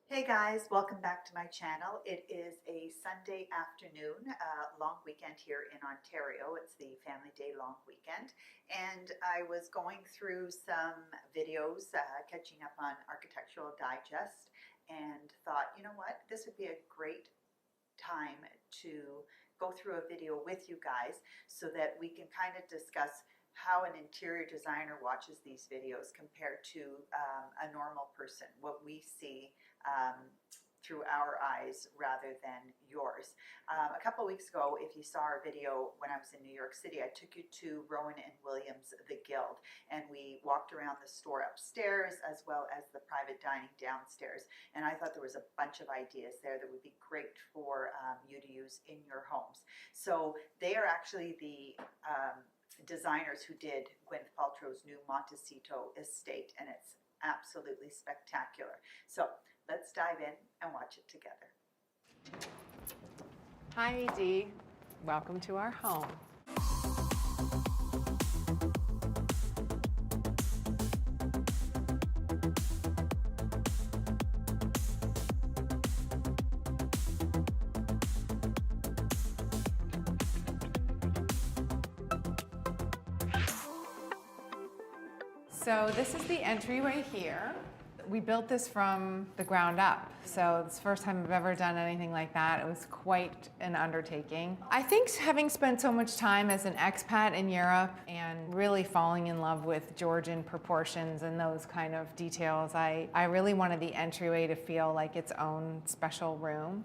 Hey guys, welcome back to my channel. It is a Sunday afternoon, long weekend here in Ontario. It's the Family Day long weekend, and I was going through some videos, catching up on Architectural Digest, and thought, you know what, this would be a great time to go through a video with you guys so that we can kind of discuss how an interior designer watches these videos compared to a normal person, what we see through our eyes rather than yours. A couple of weeks ago, if you saw our video when I was in New York City, I took you to Rowan and Williams, the Guild, and we walked around the store upstairs as well as the private dining downstairs. And I thought there was a bunch of ideas there that would be great for you to use in your homes. So they are actually the designers who did Gwyneth Paltrow's new Montecito estate, and it's absolutely spectacular. So let's dive in and watch it together. Hi, Dee. Welcome to our home. So this is the entryway here. We built this from the ground up, so it's the first time I've ever done anything like that. It was quite an undertaking. I think having spent so much time as an expat in Europe and really falling in love with Georgian proportions and those kind of details, I really wanted the entryway to feel like its own special room.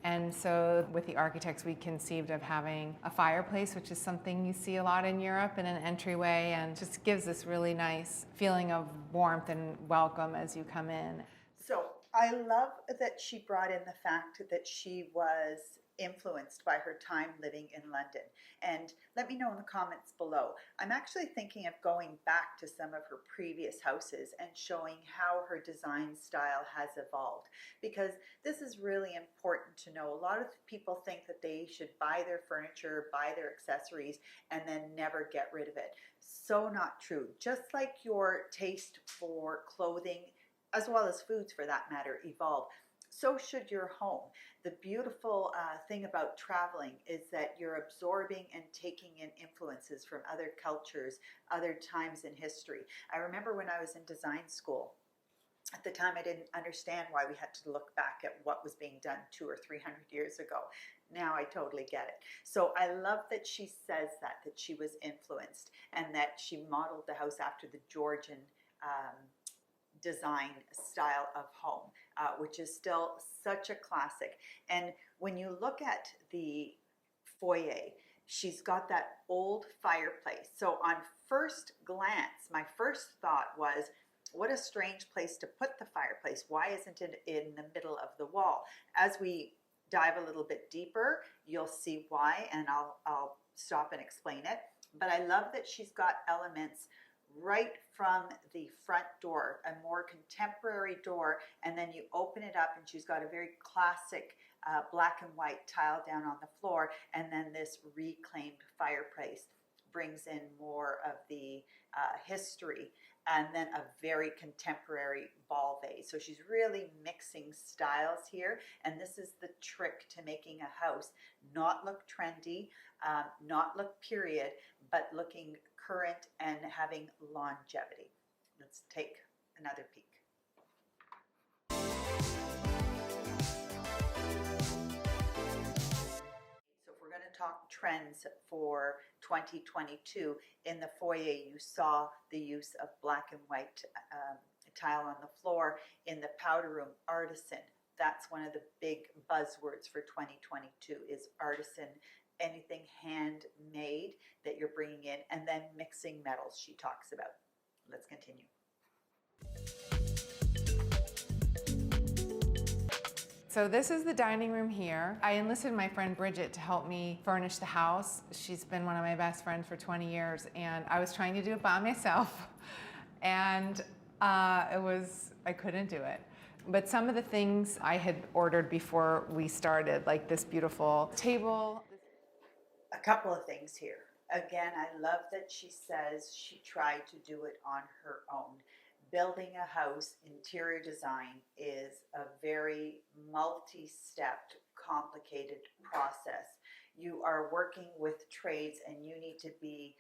And so with the architects, we conceived of having a fireplace, which is something you see a lot in Europe, and an entryway, and just gives this really nice feeling of warmth and welcome as you come in. So I love that she brought in the fact that she was influenced by her time living in London. And let me know in the comments below. I'm actually thinking of going back to some of her previous houses and showing how her design style has evolved, because this is really important to know. A lot of people think that they should buy their furniture, buy their accessories, and then never get rid of it. So not true. Just like your taste for clothing, as well as foods for that matter, evolve, so should your home. The beautiful thing about traveling is that you're absorbing and taking in influences from other cultures, other times in history. I remember when I was in design school, at the time I didn't understand why we had to look back at what was being done 200 or 300 years ago. Now I totally get it. So I love that she says that she was influenced and that she modeled the house after the Georgian design style of home, which is still such a classic. And when you look at the foyer, she's got that old fireplace. So on first glance, my first thought was, what a strange place to put the fireplace. Why isn't it in the middle of the wall? As we dive a little bit deeper, you'll see why, and I'll stop and explain it. But I love that she's got elements right from the front door, a more contemporary door, and then you open it up and she's got a very classic black and white tile down on the floor, and then this reclaimed fireplace brings in more of the history, and then a very contemporary ball vase. So she's really mixing styles here, and this is the trick to making a house not look trendy, not look period, but looking current and having longevity. Let's take another peek. We're going to talk trends for 2022. In the foyer, you saw the use of black and white tile on the floor. In the powder room, artisan. That's one of the big buzzwords for 2022 is artisan, anything handmade that you're bringing in, and then mixing metals she talks about. Let's continue. So this is the dining room here. I enlisted my friend Bridget to help me furnish the house. She's been one of my best friends for 20 years, and I was trying to do it by myself, and I couldn't do it. But some of the things I had ordered before we started, like this beautiful table. A couple of things here. Again, I love that she says she tried to do it on her own. Building a house, interior design is a very very multi-stepped, complicated process. You are working with trades and you need to be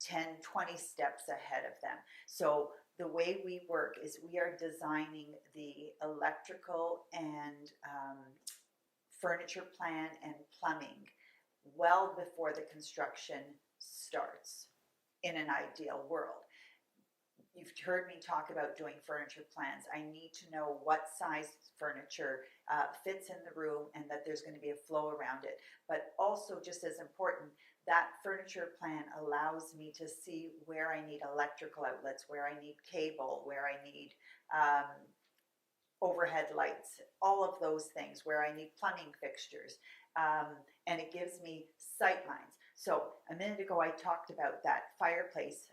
10, 20 steps ahead of them. So the way we work is we are designing the electrical and furniture plan and plumbing well before the construction starts in an ideal world. You've heard me talk about doing furniture plans. I need to know what size furniture fits in the room and that there's going to be a flow around it. But also, just as important, that furniture plan allows me to see where I need electrical outlets, where I need cable, where I need overhead lights, all of those things, where I need plumbing fixtures. And it gives me sight lines. So a minute ago, I talked about that fireplace.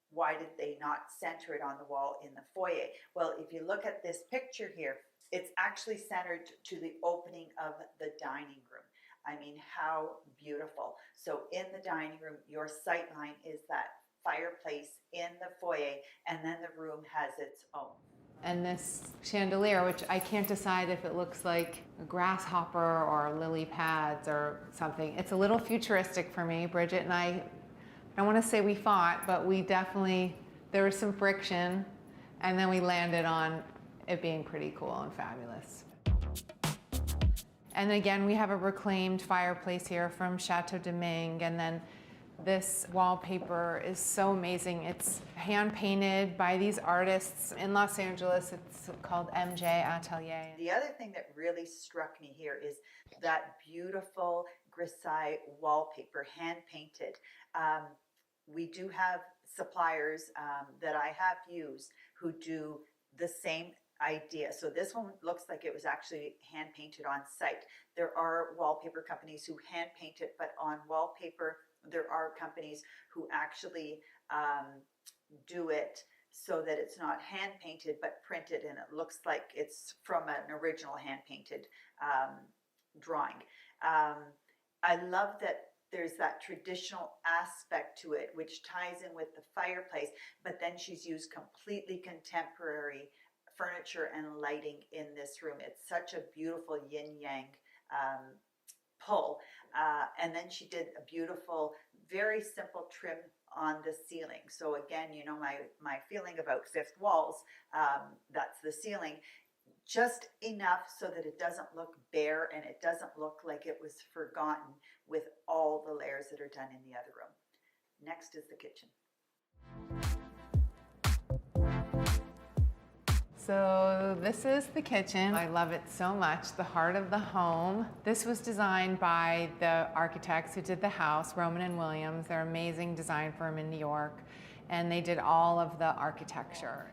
Why did they not center it on the wall in the foyer? Well, if you look at this picture here, it's actually centered to the opening of the dining room. I mean, how beautiful. So in the dining room, your sight line is that fireplace in the foyer, and then the room has its own. And this chandelier, which I can't decide if it looks like a grasshopper or lily pads or something. It's a little futuristic for me. Bridget and I don't want to say we fought, but we definitely, there was some friction, and then we landed on it being pretty cool and fabulous. And again, we have a reclaimed fireplace here from Chateau de Ming, and then this wallpaper is so amazing. It's hand painted by these artists in Los Angeles. It's called MJ Atelier. The other thing that really struck me here is that beautiful grisaille wallpaper, hand painted. We do have suppliers that I have used who do the same idea. So this one looks like it was actually hand painted on site. There are wallpaper companies who hand paint it, but on wallpaper, there are companies who actually do it so that it's not hand painted but printed, and it looks like it's from an original hand painted drawing. I love that there's that traditional aspect to it, which ties in with the fireplace, but then she's used completely contemporary furniture and lighting in this room. It's such a beautiful yin-yang pull. And then she did a beautiful, very simple trim on the ceiling. So again, you know, my feeling about fifth walls, that's the ceiling. Just enough so that it doesn't look bare and it doesn't look like it was forgotten with all the layers that are done in the other room. Next is the kitchen. So this is the kitchen. I love it so much, the heart of the home. This was designed by the architects who did the house, Roman and Williams. They're an amazing design firm in New York, and they did all of the architecture.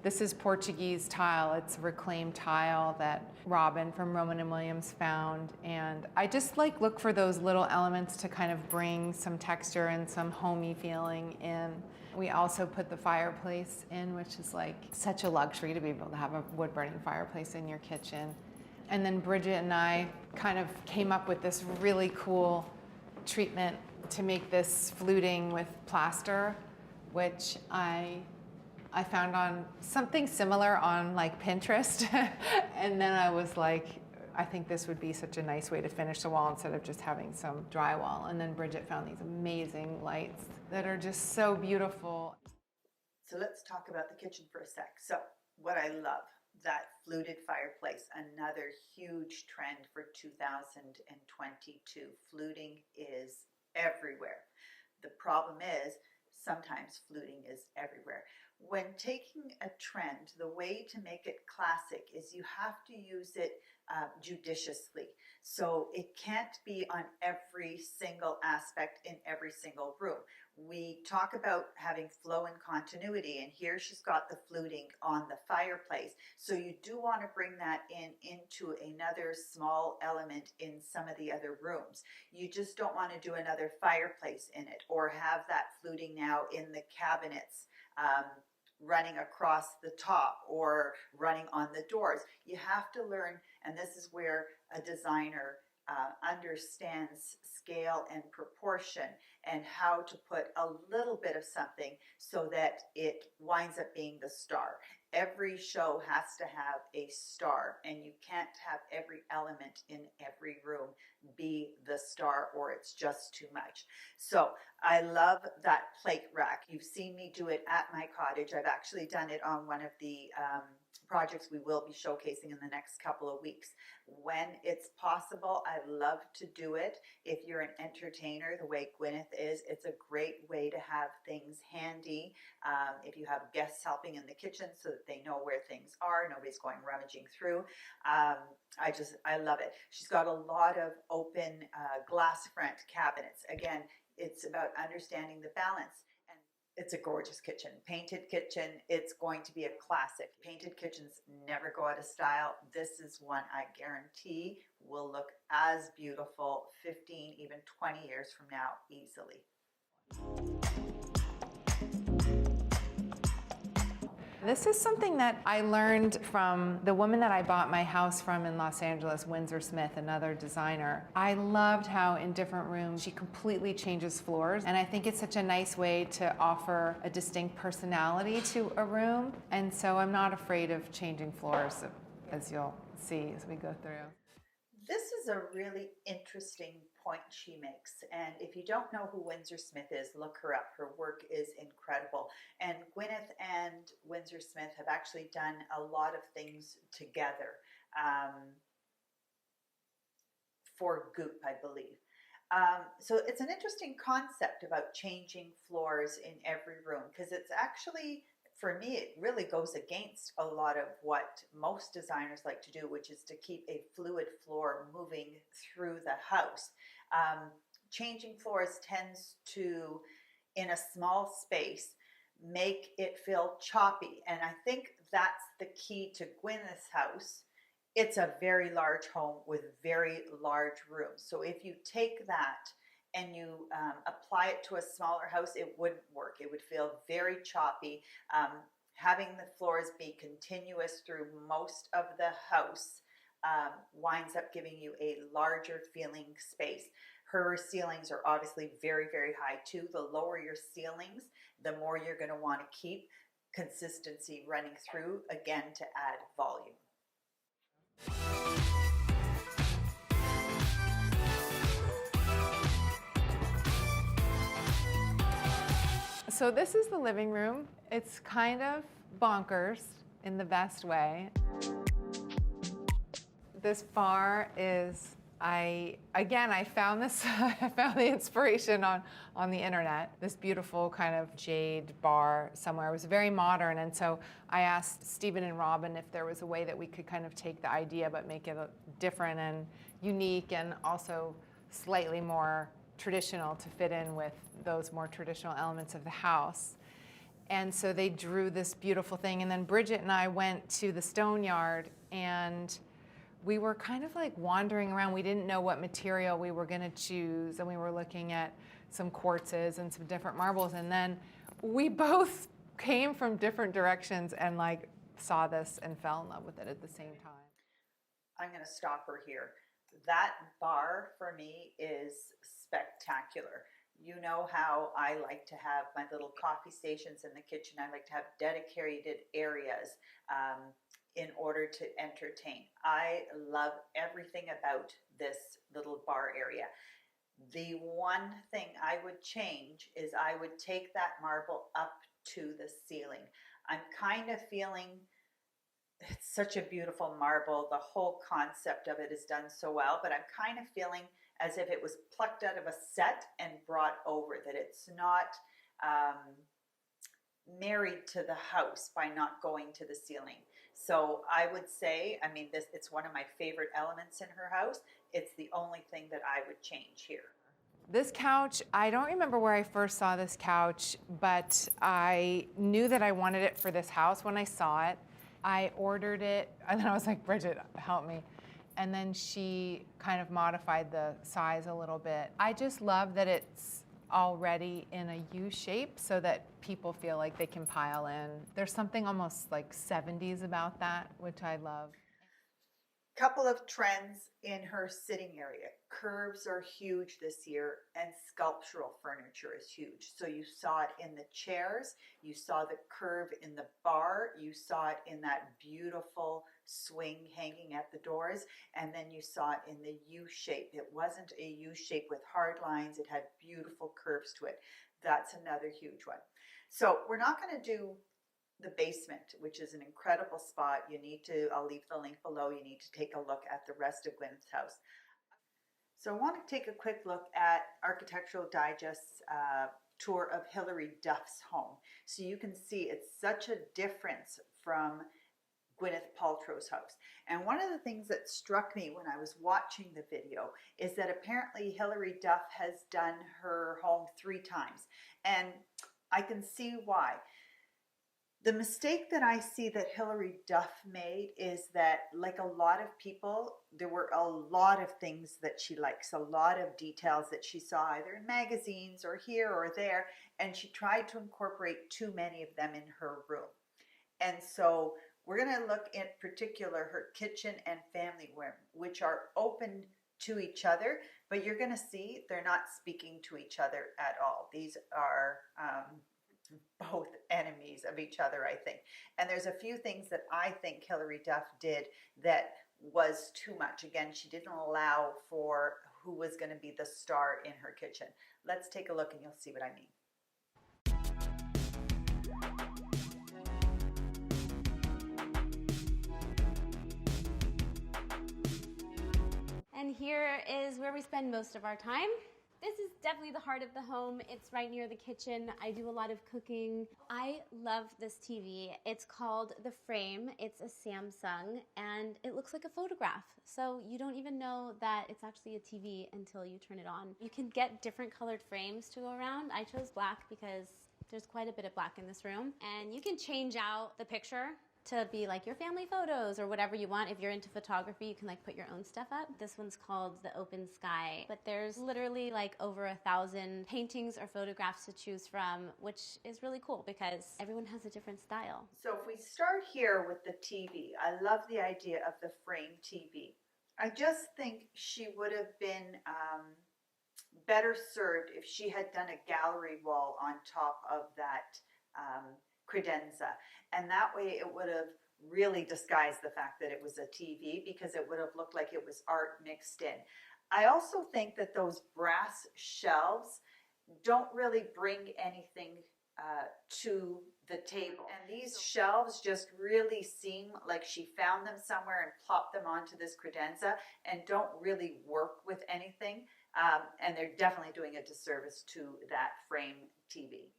This is Portuguese tile. It's reclaimed tile that Robin from Roman and Williams found. And I just look for those little elements to kind of bring some texture and some homey feeling in. We also put the fireplace in, which is like such a luxury to be able to have a wood burning fireplace in your kitchen. And then Bridget and I kind of came up with this really cool treatment to make this fluting with plaster, which I found on something similar on like Pinterest. And then I was like, I think this would be such a nice way to finish the wall instead of just having some drywall. And then Bridget found these amazing lights that are just so beautiful. So let's talk about the kitchen for a sec. So what I love, that fluted fireplace, another huge trend for 2022. Fluting is everywhere. The problem is sometimes fluting is everywhere. When taking a trend, the way to make it classic is you have to use it judiciously. So it can't be on every single aspect in every single room. We talk about having flow and continuity, and here she's got the fluting on the fireplace. So you do want to bring that into another small element in some of the other rooms. You just don't want to do another fireplace in it or have that fluting now in the cabinets running across the top or running on the doors. You have to learn, and this is where a designer understands scale and proportion and how to put a little bit of something so that it winds up being the star. every show has to have a star, and you can't have every element in every room be the star, or it's just too much. So I love that plate rack. You've seen me do it at my cottage. I've actually done it on one of the projects we will be showcasing in the next couple of weeks. When it's possible, I love to do it. If you're an entertainer, the way Gwyneth is, it's a great way to have things handy. If you have guests helping in the kitchen so that they know where things are, nobody's going rummaging through. I love it. She's got a lot of open glass front cabinets. Again, it's about understanding the balance. And it's a gorgeous kitchen. Painted kitchen, it's going to be a classic. Painted kitchens never go out of style. This is one I guarantee will look as beautiful 15, even 20 years from now, easily. This is something that I learned from the woman that I bought my house from in Los Angeles, Windsor Smith, another designer. I loved how in different rooms she completely changes floors, and I think it's such a nice way to offer a distinct personality to a room, and so I'm not afraid of changing floors, as you'll see as we go through. This is a really interesting point she makes, and if you don't know who Windsor Smith is, look her up. Her work is incredible, and Gwyneth and Windsor Smith have actually done a lot of things together for Goop, I believe. So it's an interesting concept about changing floors in every room, because it's actually, for me, it really goes against a lot of what most designers like to do, which is to keep a fluid floor moving through the house. Changing floors tends to, in a small space, make it feel choppy. And I think that's the key to Gwyneth's house. It's a very large home with very large rooms. So if you take that and you apply it to a smaller house, it wouldn't work. It would feel very choppy. Having the floors be continuous through most of the house winds up giving you a larger feeling space. Her ceilings are obviously very, very high too. The lower your ceilings, the more you're going to want to keep consistency running through, again, to add volume. So this is the living room. It's kind of bonkers in the best way. This bar is, I found this, I found the inspiration on the internet. This beautiful kind of jade bar somewhere. It was very modern, and so I asked Stephen and Robin if there was a way that we could kind of take the idea but make it different and unique, and also slightly more traditional to fit in with those more traditional elements of the house. And so they drew this beautiful thing, and then Bridget and I went to the stone yard, and we were kind of like wandering around. We didn't know what material we were going to choose, and we were looking at some quartzes and some different marbles, and then we both came from different directions and like saw this and fell in love with it at the same time. I'm going to stop her here. That bar for me is spectacular. You know how I like to have my little coffee stations in the kitchen. I like to have dedicated areas in order to entertain. I love everything about this little bar area. The one thing I would change is I would take that marble up to the ceiling. I'm kind of feeling it's such a beautiful marble. The whole concept of it is done so well, but I'm kind of feeling as if it was plucked out of a set and brought over, that it's not married to the house by not going to the ceiling. So I would say, I mean, it's one of my favorite elements in her house. It's the only thing that I would change here. This couch, I don't remember where I first saw this couch, but I knew that I wanted it for this house when I saw it. I ordered it, and then I was like, Bridget, help me. And then she kind of modified the size a little bit. I just love that it's already in a U shape so that people feel like they can pile in. There's something almost like 70s about that, which I love. Couple of trends in her sitting area. Curves are huge this year, and sculptural furniture is huge. So you saw it in the chairs, you saw the curve in the bar, you saw it in that beautiful swing hanging at the doors, and then you saw it in the U shape. It wasn't a U shape with hard lines, it had beautiful curves to it. That's another huge one. So we're not going to do the basement, which is an incredible spot. I'll leave the link below. You need to take a look at the rest of Gwyneth's house. So I want to take a quick look at Architectural Digest's tour of Hilary Duff's home. So you can see it's such a difference from Gwyneth Paltrow's house. And one of the things that struck me when I was watching the video is that apparently Hilary Duff has done her home 3 times. And I can see why. The mistake that I see that Hilary Duff made is that, like a lot of people, there were a lot of things that she likes, a lot of details that she saw either in magazines or here or there, and she tried to incorporate too many of them in her room. And so we're going to look in particular her kitchen and family room, which are open to each other, but you're going to see they're not speaking to each other at all. These are both enemies of each other, I think. And there's a few things that I think Hilary Duff did that was too much. Again, she didn't allow for who was going to be the star in her kitchen. Let's take a look and you'll see what I mean. And here is where we spend most of our time. This is definitely the heart of the home. It's right near the kitchen. I do a lot of cooking. I love this TV. It's called The Frame. It's a Samsung, and it looks like a photograph. So you don't even know that it's actually a TV until you turn it on. You can get different colored frames to go around. I chose black because there's quite a bit of black in this room. And you can change out the picture to be like your family photos or whatever you want. If you're into photography, you can like put your own stuff up. This one's called The Open Sky, but there's literally like over 1,000 paintings or photographs to choose from, which is really cool because everyone has a different style. So if we start here with the TV, I love the idea of the frame TV. I just think she would have been better served if she had done a gallery wall on top of that credenza, and that way it would have really disguised the fact that it was a TV, because it would have looked like it was art mixed in. I also think that those brass shelves don't really bring anything to the table, and these shelves just really seem like she found them somewhere and plopped them onto this credenza and don't really work with anything, and they're definitely doing a disservice to that frame TV.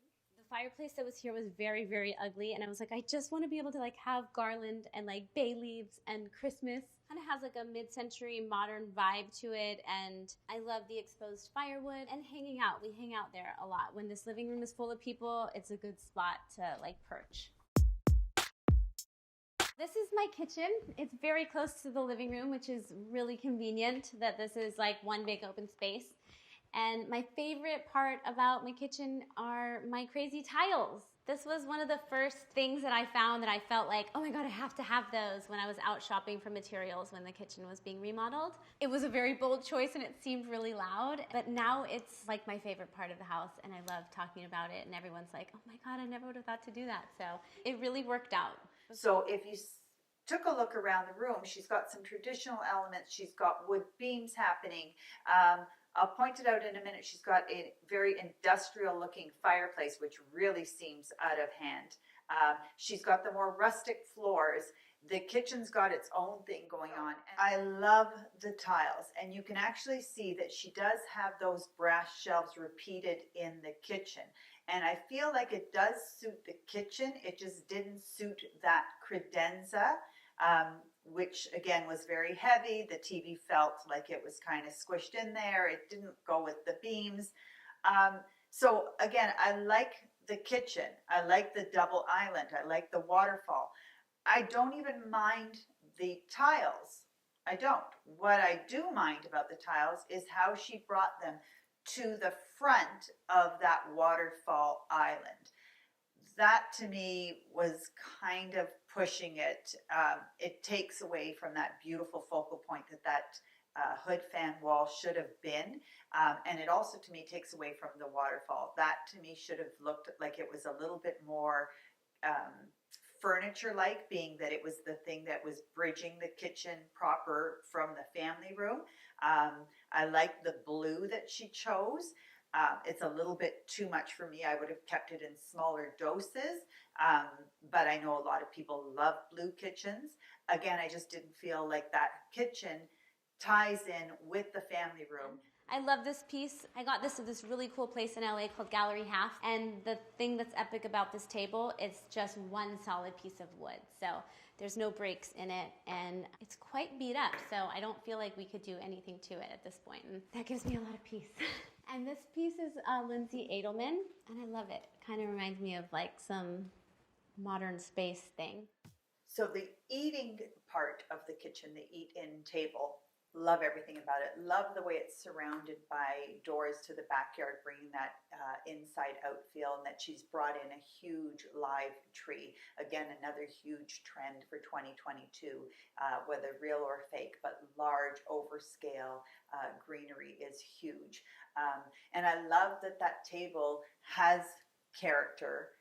Fireplace that was here was very, very ugly, and I was like, I just want to be able to like have garland and like bay leaves and Christmas. Kind of has like a mid-century modern vibe to it, and I love the exposed firewood and hanging out. We hang out there a lot. When this living room is full of people, it's a good spot to like perch. This is my kitchen. It's very close to the living room, which is really convenient that this is like one big open space. And my favorite part about my kitchen are my crazy tiles. This was one of the first things that I found that I felt like, oh my God, I have to have those when I was out shopping for materials when the kitchen was being remodeled. It was a very bold choice and it seemed really loud, but now it's like my favorite part of the house and I love talking about it, and everyone's like, oh my God, I never would have thought to do that. So it really worked out. So if you took a look around the room, she's got some traditional elements. She's got wood beams happening. I'll point it out in a minute. She's got a very industrial looking fireplace, which really seems out of hand. She's got the more rustic floors. The kitchen's got its own thing going on. I love the tiles, and you can actually see that she does have those brass shelves repeated in the kitchen. And I feel like it does suit the kitchen. It just didn't suit that credenza, which again was very heavy. The TV felt like it was kind of squished in there. It didn't go with the beams. So again, I like the kitchen. I like the double island. I like the waterfall. I don't even mind the tiles. I don't. What I do mind about the tiles is how she brought them to the front of that waterfall island. That to me was kind of pushing it. It takes away from that beautiful focal point that hood fan wall should have been. And it also, to me, takes away from the waterfall. That, to me, should have looked like it was a little bit more furniture-like, being that it was the thing that was bridging the kitchen proper from the family room. I like the blue that she chose. It's a little bit too much for me. I would have kept it in smaller doses, but I know a lot of people love blue kitchens. Again, I just didn't feel like that kitchen ties in with the family room. I love this piece. I got this at this really cool place in LA called Gallery Half. And the thing that's epic about this table, it's just one solid piece of wood. So there's no breaks in it, and it's quite beat up. So I don't feel like we could do anything to it at this point. And that gives me a lot of peace. And this piece is Lindsay Edelman, and I love it. Kind of reminds me of like some modern space thing. So the eating part of the kitchen, the eat-in table, love everything about it. Love the way it's surrounded by doors to the backyard, bringing that inside-out feel, and that she's brought in a huge live tree. Again, another huge trend for 2022, whether real or fake, but large, overscale greenery is huge. And I love that that table has character.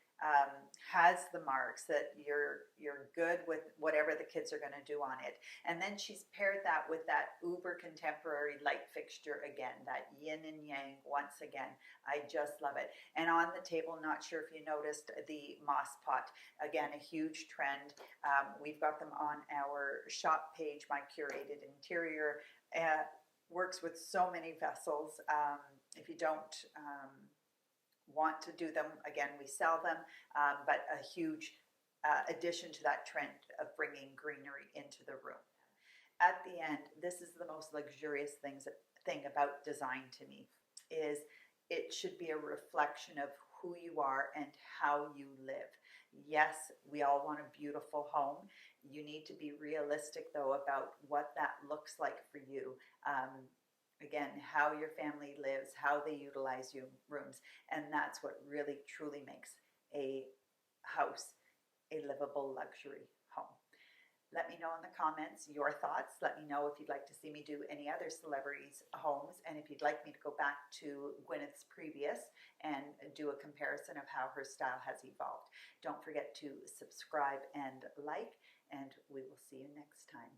Has the marks that you're good with whatever the kids are going to do on it. And then she's paired that with that uber contemporary light fixture again, that yin and yang once again. I just love it. And on the table, not sure if you noticed the moss pot, again, a huge trend. We've got them on our shop page, My Curated Interior. Works with so many vessels. If you don't want to do them, again, we sell them, but a huge addition to that trend of bringing greenery into the room. At the end, this is the most luxurious thing about design to me, is it should be a reflection of who you are and how you live. Yes, we all want a beautiful home. You need to be realistic, though, about what that looks like for you. Again, how your family lives, how they utilize your rooms. And that's what really, truly makes a house a livable luxury home. Let me know in the comments your thoughts. Let me know if you'd like to see me do any other celebrities' homes, and if you'd like me to go back to Gwyneth's previous and do a comparison of how her style has evolved. Don't forget to subscribe and like, and we will see you next time.